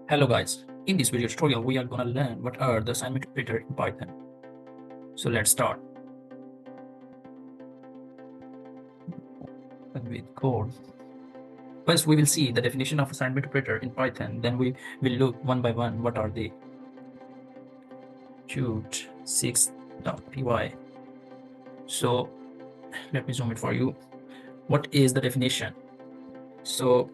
Hello guys, in this video tutorial we are gonna learn what are the assignment operator in Python. So let's start with code. First we will see the definition of assignment operator in Python, then we will look one by one what are they. Qt 6.py. So let me zoom it for you. What is the definition? So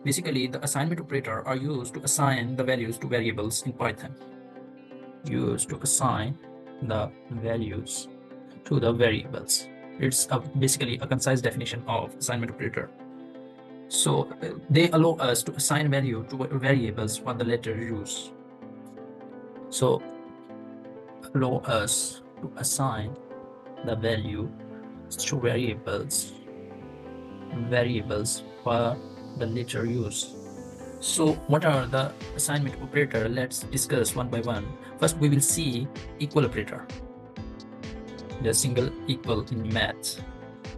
basically the assignment operator are used to assign the values to variables in Python. Used to assign the values to the variables. It's basically a concise definition of assignment operator. So they allow us to assign value to variables for the later use. So allow us to assign the value to variables for the later use. So what are the assignment operator? Let's discuss one by one. First we will see equal operator, the single equal in math.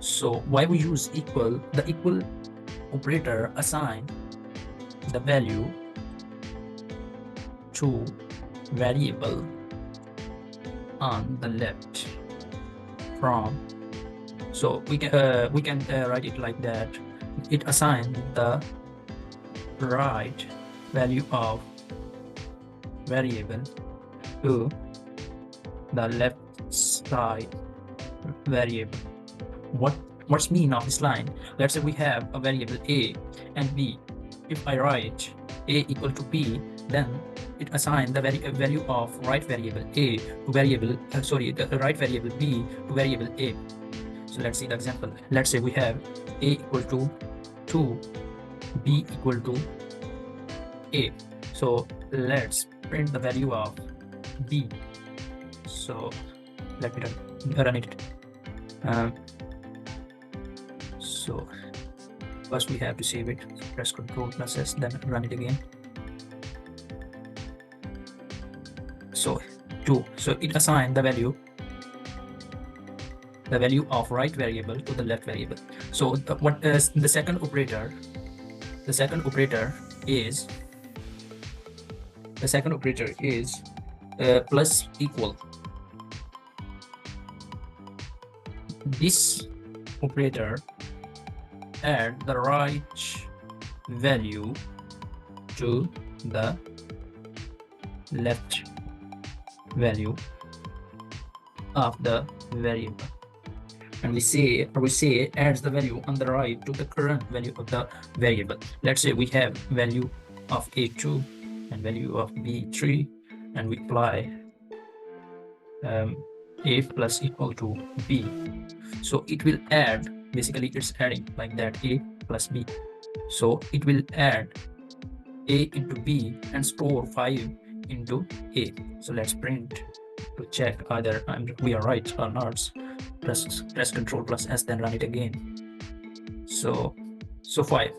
So why we use equal? The equal operator assign the value to variable on the left from. So we can write it like that. It assigns the right value of variable to the left side variable. What's mean of this line? Let's say we have a variable a and b. If I write a equal to b, then it assigns the value of right variable a to variable the right variable b to variable a. So let's see the example. Let's say we have a equal to 2, b equal to a. So let's print the value of b. So let me run it. So first we have to save it. Press Ctrl+S, then run it again. So 2. So it assigned the value of right variable to the left variable. So what is the second operator? The second operator is plus equal. This operator add the right value to the left value of the variable, and we say adds the value on the right to the current value of the variable. Let's say we have value of a2 and value of b3, and we apply a plus equal to b. So it will add, basically it's adding like that, a plus b. So it will add a into b and store 5 into a. So let's print to check either we are right or not. Press Ctrl+S, then run it again. So 5.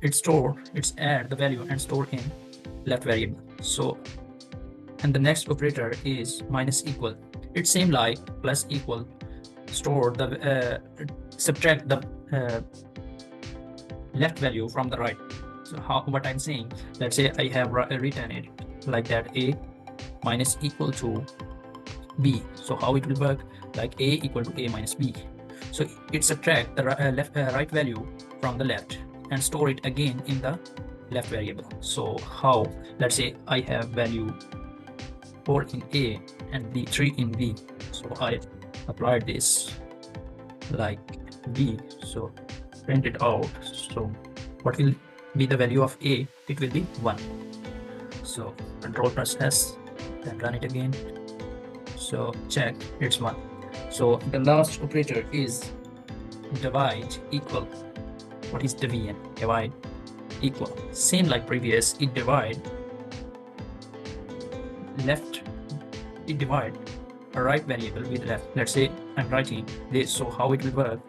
It's add the value and store in left variable. So, and the next operator is minus equal. It's same like plus equal. Store the subtract the left value from the right. So what I'm saying, let's say I have written it like that, a minus equal to b. So how it will work? Like a equal to a minus b. So it subtract the right value from the left and store it again in the left variable. So how? Let's say I have value 4 in a and b 3 in b. So I applied this like b. So print it out. So what will be the value of a? It will be 1. So Ctrl+S, then run it again. So check, it's 1. So the last operator is divide equal. What is division? Divide equal. Same like previous, it divide a right variable with left. Let's say I'm writing this. So how it will work?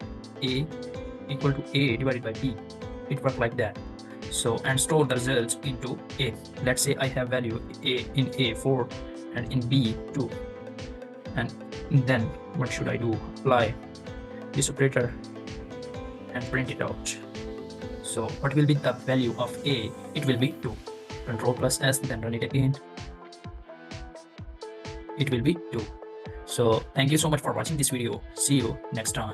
A equal to a divided by b. It works like that. So and store the results into a. Let's say I have value a in a 4 and in b 2. And then what should I do? Apply this operator and print it out. So what will be the value of a? It will be 2. Control plus S, then run it again. It will be 2. So thank you so much for watching this video. See you next time.